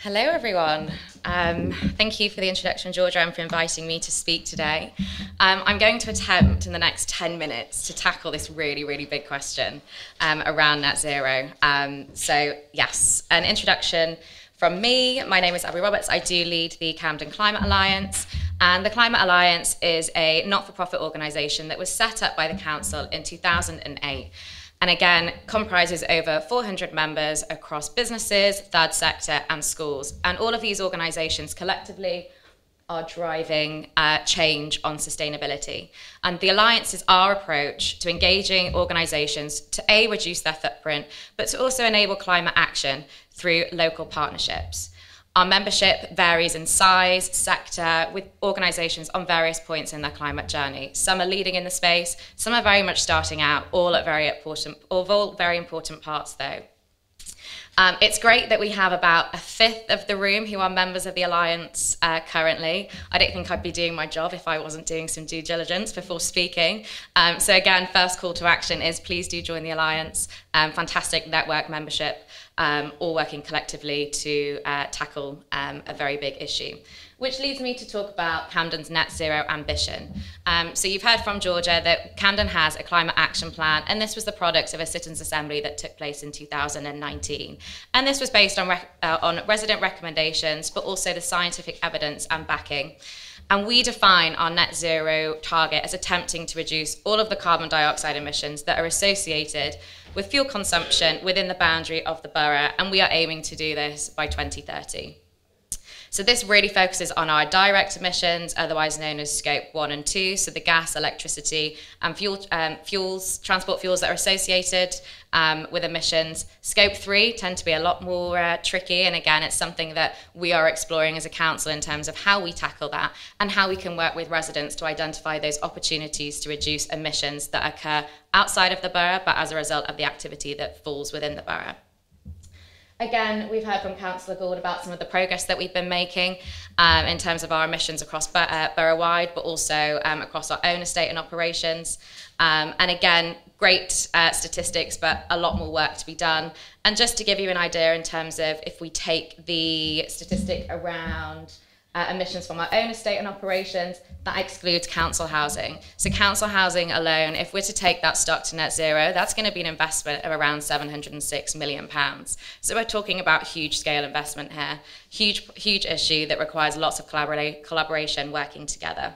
Hello, everyone. Thank you for the introduction, Georgia, and for inviting me to speak today. I'm going to attempt in the next 10 minutes to tackle this really, really big question around net zero. So yes, an introduction from me. My name is Abi Roberts. I do lead the Camden Climate Alliance. And the Climate Alliance is a not-for-profit organisation that was set up by the council in 2008. And again, comprises over 400 members across businesses, third sector, and schools. And all of these organisations collectively are driving change on sustainability. And the Alliance is our approach to engaging organisations to A, reduce their footprint, but to also enable climate action through local partnerships. Our membership varies in size, sector, with organisations on various points in their climate journey. Some are leading in the space, some are very much starting out, all very important parts though. It's great that we have about a fifth of the room who are members of the Alliance currently. I don't think I'd be doing my job if I wasn't doing some due diligence before speaking. So again, first call to action is please do join the Alliance. Fantastic network membership, all working collectively to tackle a very big issue. Which leads me to talk about Camden's net zero ambition. So you've heard from Georgia that Camden has a climate action plan, and this was the product of a citizens' assembly that took place in 2019. And this was based on resident recommendations, but also the scientific evidence and backing. And we define our net zero target as attempting to reduce all of the carbon dioxide emissions that are associated with fuel consumption within the boundary of the borough, and we are aiming to do this by 2030. So this really focuses on our direct emissions, otherwise known as scope 1 and 2, so the gas, electricity, and transport fuels that are associated with emissions. Scope 3 tend to be a lot more tricky, and again, it's something that we are exploring as a council in terms of how we tackle that and how we can work with residents to identify those opportunities to reduce emissions that occur outside of the borough, but as a result of the activity that falls within the borough. Again, we've heard from Councillor Gould about some of the progress that we've been making in terms of our emissions across borough-wide, but also across our own estate and operations. And again, great statistics, but a lot more work to be done. And just to give you an idea in terms of if we take the statistic around emissions from our own estate and operations, that excludes council housing. So council housing alone, if we're to take that stock to net zero, that's going to be an investment of around £706 million. So we're talking about huge scale investment here, huge issue that requires lots of collaboration working together.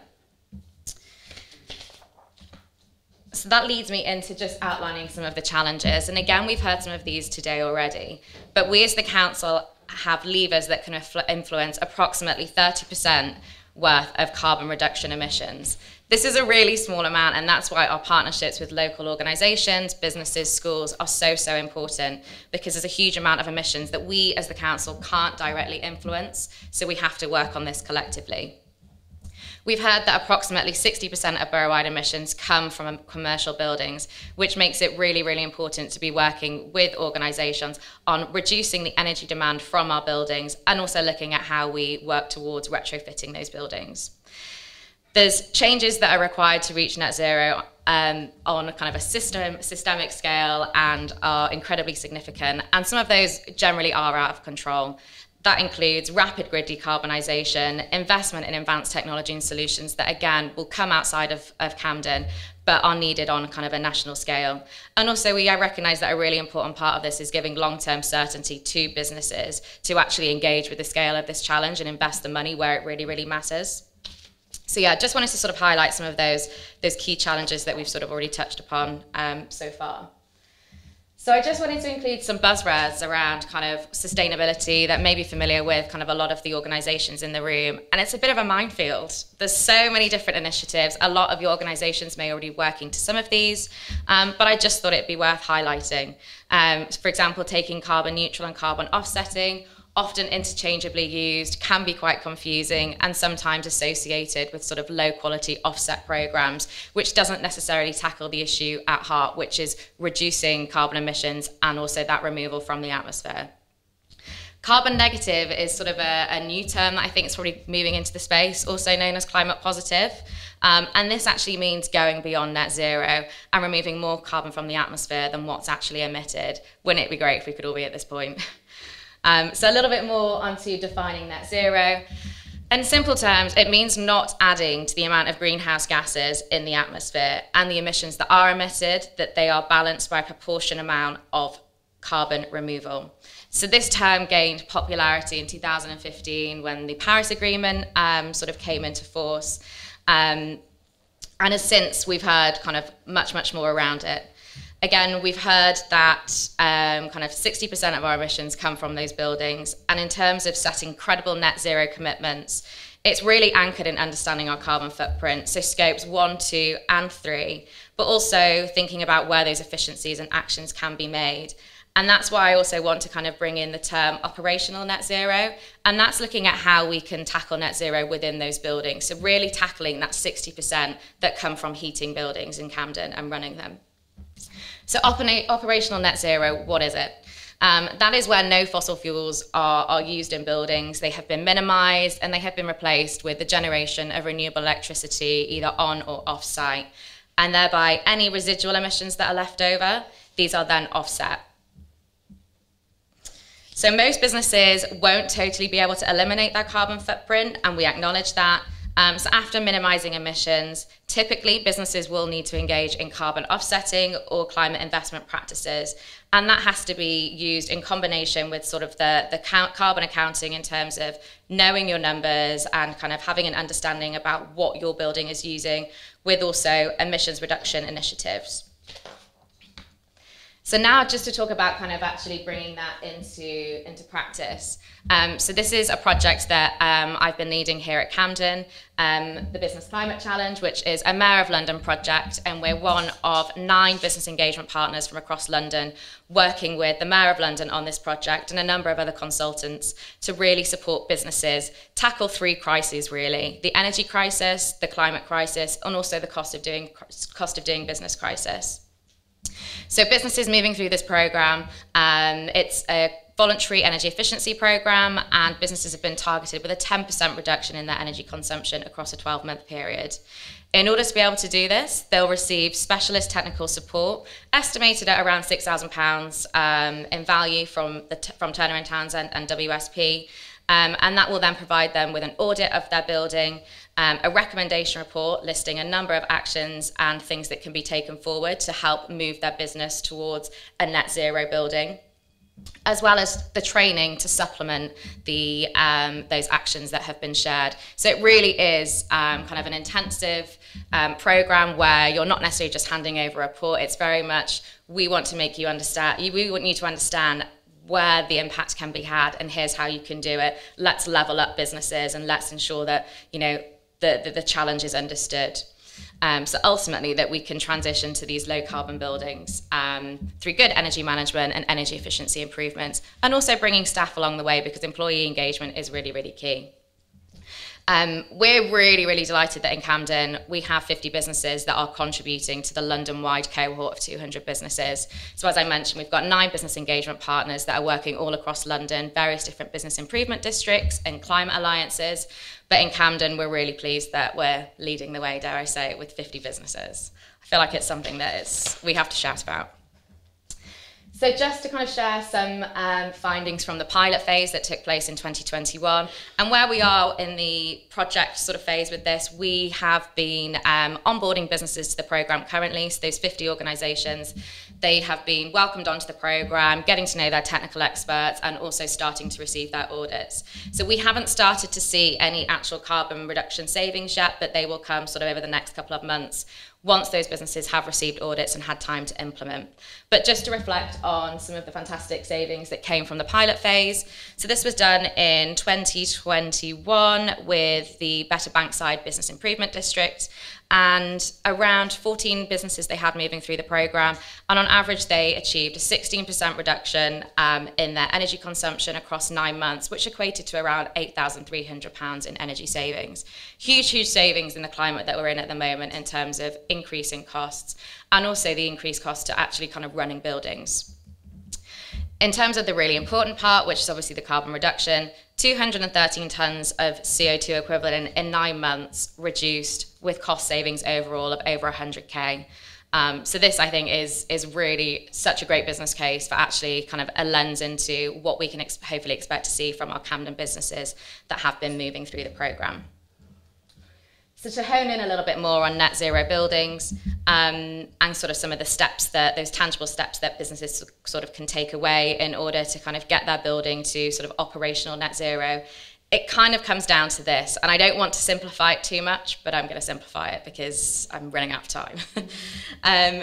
So that leads me into just outlining some of the challenges. And again, we've heard some of these today already, but we as the council have levers that can influence approximately 30% worth of carbon reduction emissions. This is a really small amount, and that's why our partnerships with local organisations, businesses, schools are so important, because there's a huge amount of emissions that we as the council can't directly influence, so we have to work on this collectively. We've heard that approximately 60% of borough-wide emissions come from commercial buildings, which makes it really important to be working with organisations on reducing the energy demand from our buildings and also looking at how we work towards retrofitting those buildings. There's changes that are required to reach net zero on kind of a systemic scale and are incredibly significant, and some of those generally are out of control. That includes rapid grid decarbonisation, investment in advanced technology and solutions that, again, will come outside of Camden, but are needed on kind of a national scale. And also, I recognise that a really important part of this is giving long-term certainty to businesses to actually engage with the scale of this challenge and invest the money where it really matters. So yeah, just wanted to sort of highlight some of those key challenges that we've sort of already touched upon so far. So I just wanted to include some buzzwords around kind of sustainability that may be familiar with kind of a lot of the organisations in the room. And it's a bit of a minefield. There's so many different initiatives. A lot of your organisations may already be working to some of these, but I just thought it'd be worth highlighting. For example, taking carbon neutral and carbon offsetting, often interchangeably used, can be quite confusing and sometimes associated with sort of low quality offset programs, which doesn't necessarily tackle the issue at heart, which is reducing carbon emissions and also that removal from the atmosphere. Carbon negative is sort of a new term that I think is probably moving into the space, also known as climate positive. And this actually means going beyond net zero and removing more carbon from the atmosphere than what's actually emitted. Wouldn't it be great if we could all be at this point? So a little bit more onto defining net zero. In simple terms, it means not adding to the amount of greenhouse gases in the atmosphere, and the emissions that are emitted, that they are balanced by a proportion amount of carbon removal. So this term gained popularity in 2015 when the Paris Agreement sort of came into force. And as since, we've heard kind of much more around it. Again, we've heard that kind of 60% of our emissions come from those buildings. And in terms of setting credible net zero commitments, it's really anchored in understanding our carbon footprint, so scopes 1, 2, and 3, but also thinking about where those efficiencies and actions can be made. And that's why I also want to kind of bring in the term operational net zero, and that's looking at how we can tackle net zero within those buildings. So really tackling that 60% that come from heating buildings in Camden and running them. So operational net zero, what is it? That is where no fossil fuels are used in buildings. They have been minimized and they have been replaced with the generation of renewable electricity either on or off site. And thereby any residual emissions that are left over, these are then offset. So most businesses won't totally be able to eliminate their carbon footprint, and we acknowledge that. So after minimizing emissions, typically businesses will need to engage in carbon offsetting or climate investment practices. And that has to be used in combination with sort of the carbon accounting in terms of knowing your numbers and kind of having an understanding about what your building is using, with also emissions reduction initiatives. So now just to talk about kind of actually bringing that into practice. So this is a project that I've been leading here at Camden, the Business Climate Challenge, which is a Mayor of London project, and we're one of 9 business engagement partners from across London working with the Mayor of London on this project and a number of other consultants to really support businesses tackle 3 crises really: the energy crisis, the climate crisis, and also the cost of doing business crisis. So businesses moving through this program, it's a voluntary energy efficiency program, and businesses have been targeted with a 10% reduction in their energy consumption across a 12-month period. In order to be able to do this, they'll receive specialist technical support, estimated at around £6,000 in value from Turner & Townsend and WSP, and that will then provide them with an audit of their building, a recommendation report listing a number of actions and things that can be taken forward to help move their business towards a net zero building, as well as the training to supplement those actions that have been shared. So it really is kind of an intensive program where you're not necessarily just handing over a report. It's very much, we want to make you understand, we want you to understand where the impact can be had, and here's how you can do it. Let's level up businesses and let's ensure that, you know, the challenge is understood. So ultimately that we can transition to these low carbon buildings through good energy management and energy efficiency improvements, and also bringing staff along the way, because employee engagement is really, really key. We're really delighted that in Camden we have 50 businesses that are contributing to the London-wide cohort of 200 businesses. So as I mentioned, we've got 9 business engagement partners that are working all across London, various different business improvement districts and climate alliances. But in Camden, we're really pleased that we're leading the way, dare I say it, with 50 businesses. I feel like it's something that we have to shout about. So just to kind of share some findings from the pilot phase that took place in 2021, and where we are in the project sort of phase with this, we have been onboarding businesses to the program currently. So those 50 organisations, they have been welcomed onto the program, getting to know their technical experts, and also starting to receive their audits. So we haven't started to see any actual carbon reduction savings yet, but they will come sort of over the next couple of months, once those businesses have received audits and had time to implement. But just to reflect on some of the fantastic savings that came from the pilot phase. So this was done in 2021 with the Better Bankside Business Improvement District, and around 14 businesses they had moving through the program, and on average they achieved a 16% reduction in their energy consumption across 9 months, which equated to around £8,300 in energy savings. Huge savings in the climate that we're in at the moment in terms of increasing costs, and also the increased cost to actually kind of running buildings. In terms of the really important part, which is obviously the carbon reduction, 213 tonnes of CO2 equivalent in 9 months reduced, with cost savings overall of over 100k. So this, I think, is really such a great business case for actually kind of a lens into what we can hopefully expect to see from our Camden businesses that have been moving through the programme. So to hone in a little bit more on net zero buildings and sort of some of the steps those tangible steps that businesses sort of can take away in order to kind of get their building to sort of operational net zero, it kind of comes down to this, and I don't want to simplify it too much, but I'm going to simplify it because I'm running out of time.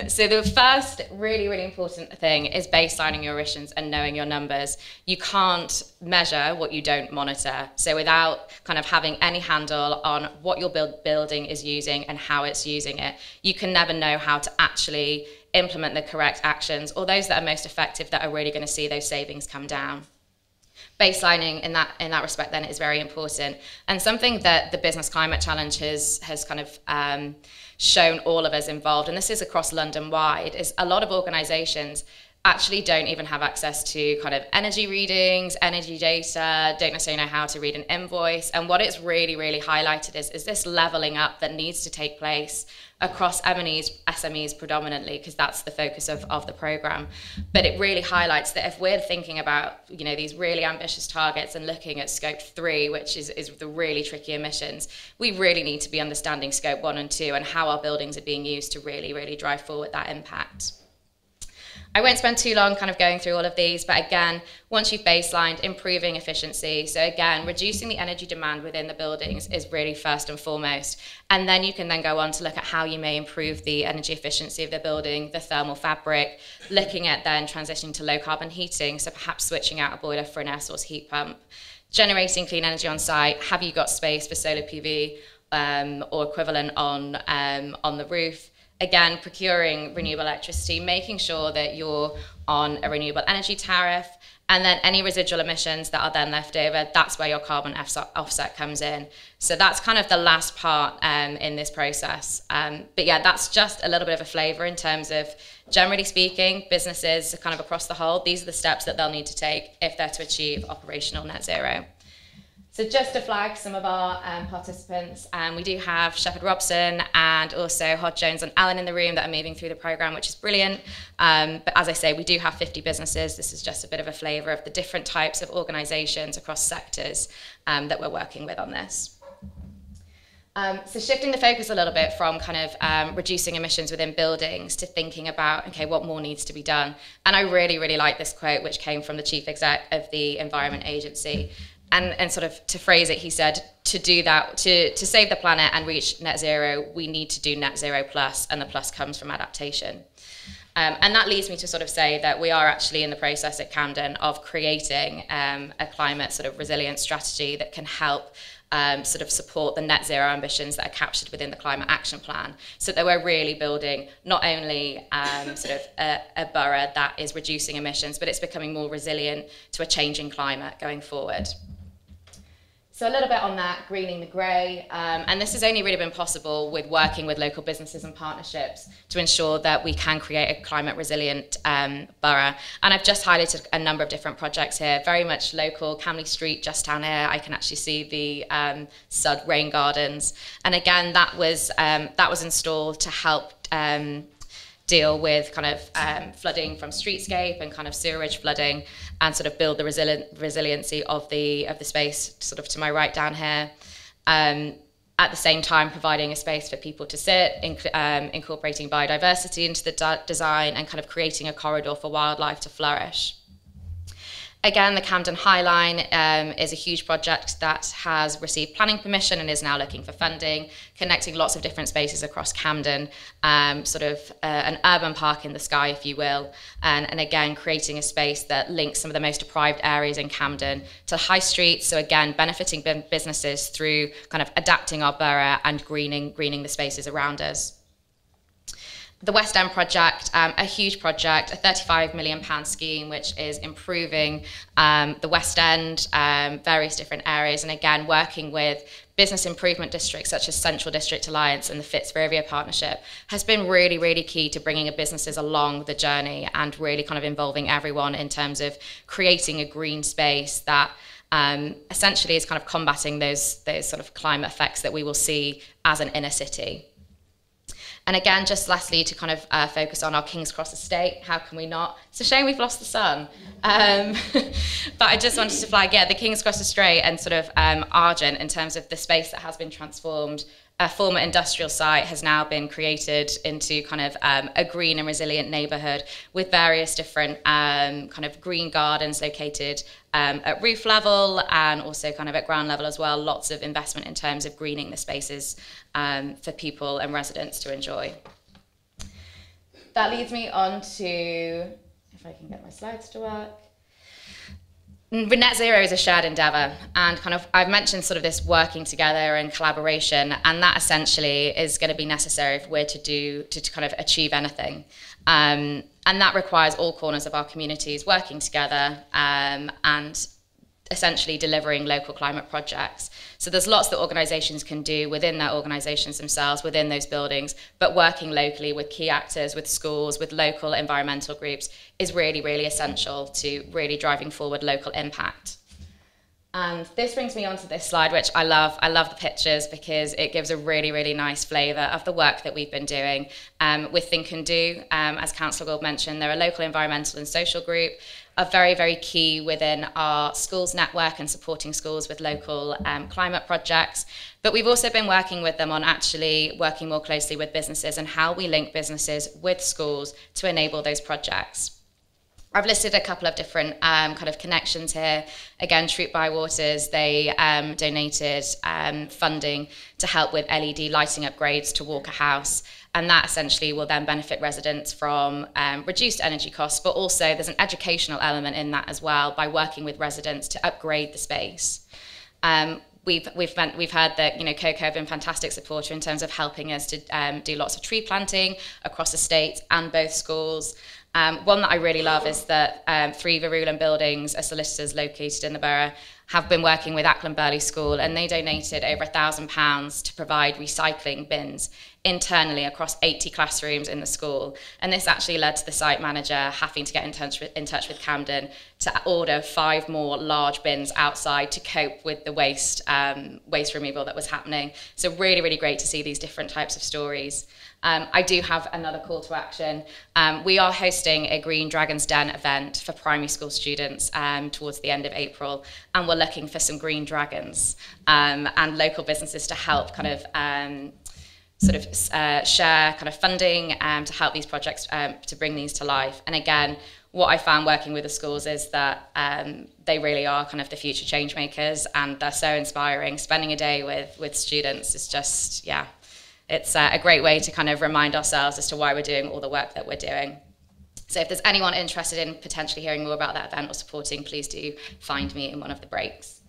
So the first really, really important thing is baselining your emissions and knowing your numbers. You can't measure what you don't monitor. So without kind of having any handle on what your building is using and how it's using it, you can never know how to actually implement the correct actions or those that are most effective that are really going to see those savings come down. Baselining in that respect then is very important, and something that the Business Climate Challenge has kind of shown all of us involved, and this is across London wide, is a lot of organisations actually don't even have access to kind of energy readings, energy data, don't necessarily know how to read an invoice. And what it's really, really highlighted is this levelling up that needs to take place across SMEs predominantly, because that's the focus of the programme. But it really highlights that if we're thinking about, you know, these really ambitious targets and looking at scope 3, which is the really tricky emissions, we really need to be understanding scope 1 and 2 and how our buildings are being used to really, really drive forward that impact. I won't spend too long kind of going through all of these, but again, once you've baselined, improving efficiency. So again, reducing the energy demand within the buildings is really first and foremost. And then you can then go on to look at how you may improve the energy efficiency of the building, the thermal fabric, looking at then transitioning to low carbon heating. So perhaps switching out a boiler for an air source heat pump, generating clean energy on site. Have you got space for solar PV or equivalent on the roof? Again, procuring renewable electricity, making sure that you're on a renewable energy tariff, and then any residual emissions that are then left over, that's where your carbon offset comes in. So that's kind of the last part in this process. But yeah, that's just a little bit of a flavour in terms of, generally speaking, businesses kind of across the whole, these are the steps that they'll need to take if they're to achieve operational net zero. So just to flag some of our participants, we do have Shepherd Robson and also Hod Jones and Alan in the room that are moving through the programme, which is brilliant. But as I say, we do have 50 businesses. This is just a bit of a flavour of the different types of organisations across sectors that we're working with on this. So shifting the focus a little bit from kind of reducing emissions within buildings to thinking about, okay, what more needs to be done? And I really, really like this quote, which came from the Chief Exec of the Environment Agency. And sort of to phrase it, he said, to do that, to save the planet and reach net zero, we need to do net zero plus, and the plus comes from adaptation. And that leads me to sort of say that we are actually in the process at Camden of creating a climate sort of resilience strategy that can help sort of support the net zero ambitions that are captured within the Climate Action Plan, so that we're really building not only sort of a borough that is reducing emissions, but it's becoming more resilient to a changing climate going forward. So a little bit on that, greening the grey, and this has only really been possible with working with local businesses and partnerships to ensure that we can create a climate resilient borough. And I've just highlighted a number of different projects here, very much local, Camley Street, just down here. I can actually see the Sud Rain Gardens. And again, that was installed to help deal with kind of flooding from streetscape and kind of sewerage flooding, and sort of build the resiliency of the space sort of to my right down here. At the same time, providing a space for people to sit, incorporating biodiversity into the design, and kind of creating a corridor for wildlife to flourish. Again, the Camden High Line is a huge project that has received planning permission and is now looking for funding, connecting lots of different spaces across Camden, sort of an urban park in the sky, if you will, and again, creating a space that links some of the most deprived areas in Camden to high streets. So again, benefiting businesses through kind of adapting our borough and greening the spaces around us. The West End project, a huge project, a £35 million scheme, which is improving the West End, various different areas, and again, working with business improvement districts such as Central District Alliance and the Fitzrovia Partnership has been really, really key to bringing businesses along the journey and really kind of involving everyone in terms of creating a green space that essentially is kind of combating those sort of climate effects that we will see as an inner city. And again, just lastly, to kind of focus on our King's Cross estate. How can we not? It's a shame we've lost the sun. But I just wanted to flag, the King's Cross estate and sort of Argent, in terms of the space that has been transformed. A former industrial site has now been created into kind of a green and resilient neighbourhood with various different kind of green gardens located at roof level and also kind of at ground level as well. Lots of investment in terms of greening the spaces for people and residents to enjoy. That leads me on to, if I can get my slides to work. Net zero is a shared endeavour, and kind of I've mentioned sort of this working together and collaboration, and that essentially is going to be necessary if we're to kind of achieve anything. And that requires all corners of our communities working together and essentially delivering local climate projects. So there's lots that organisations can do within their organisations themselves, within those buildings, but working locally with key actors, with schools, with local environmental groups is really, really essential to really driving forward local impact. And this brings me on to this slide, which I love. I love the pictures because it gives a really, really nice flavour of the work that we've been doing with Think and Do. As Councillor Gould mentioned, they're a local environmental and social group, are very, very key within our schools network and supporting schools with local climate projects. But we've also been working with them on actually working more closely with businesses and how we link businesses with schools to enable those projects. I've listed a couple of different kind of connections here. Again, Troop by Waters, they donated funding to help with LED lighting upgrades to Walker House. And that essentially will then benefit residents from reduced energy costs, but also there's an educational element in that as well by working with residents to upgrade the space. We've heard that Coco have been a fantastic supporter in terms of helping us to do lots of tree planting across the state and both schools. One that I really love is that 3 Verulam buildings, are solicitors located in the borough, have been working with Ackland Burley School, and they donated over £1,000 to provide recycling bins internally across 80 classrooms in the school. And this actually led to the site manager having to get in touch with Camden to order 5 more large bins outside to cope with the waste removal that was happening. So really, really great to see these different types of stories. I do have another call to action. We are hosting a Green Dragon's Den event for primary school students towards the end of April, and we're looking for some green dragons and local businesses to help kind of share kind of funding to help these projects to bring these to life. And again, what I found working with the schools is that they really are kind of the future change makers, and they're so inspiring. Spending a day with students is just, it's a great way to kind of remind ourselves as to why we're doing all the work that we're doing. So if there's anyone interested in potentially hearing more about that event or supporting, please do find me in one of the breaks.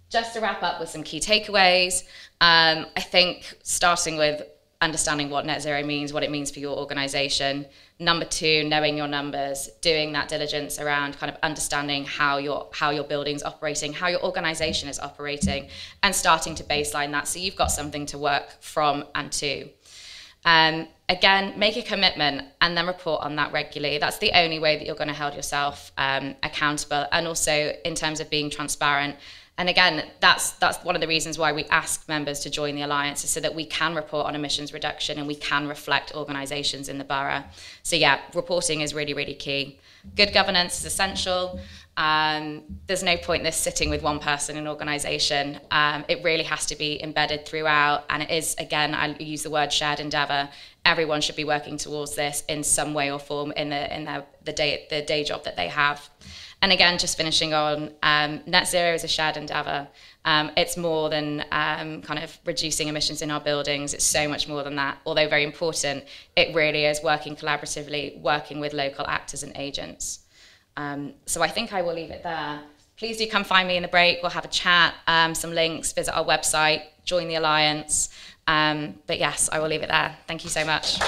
Just to wrap up with some key takeaways, I think starting with understanding what net zero means, what it means for your organisation. Number 2, knowing your numbers, doing that diligence around kind of understanding how your building's operating, how your organisation is operating, and starting to baseline that so you've got something to work from and to. Again, make a commitment and then report on that regularly. That's the only way that you're going to hold yourself accountable, and also in terms of being transparent. And again, that's one of the reasons why we ask members to join the Alliance, is so that we can report on emissions reduction and we can reflect organisations in the borough. So reporting is really, really key. Good governance is essential. There's no point in this sitting with one person in an organisation. It really has to be embedded throughout, and it is, again, I use the word shared endeavour. Everyone should be working towards this in some way or form in the day job that they have. And again, just finishing on, net zero is a shared endeavour. It's more than kind of reducing emissions in our buildings. It's so much more than that. Although very important, it really is working collaboratively, working with local actors and agents. So I think I will leave it there. Please do come find me in the break. We'll have a chat, some links, visit our website, join the Alliance. But yes, I will leave it there. Thank you so much.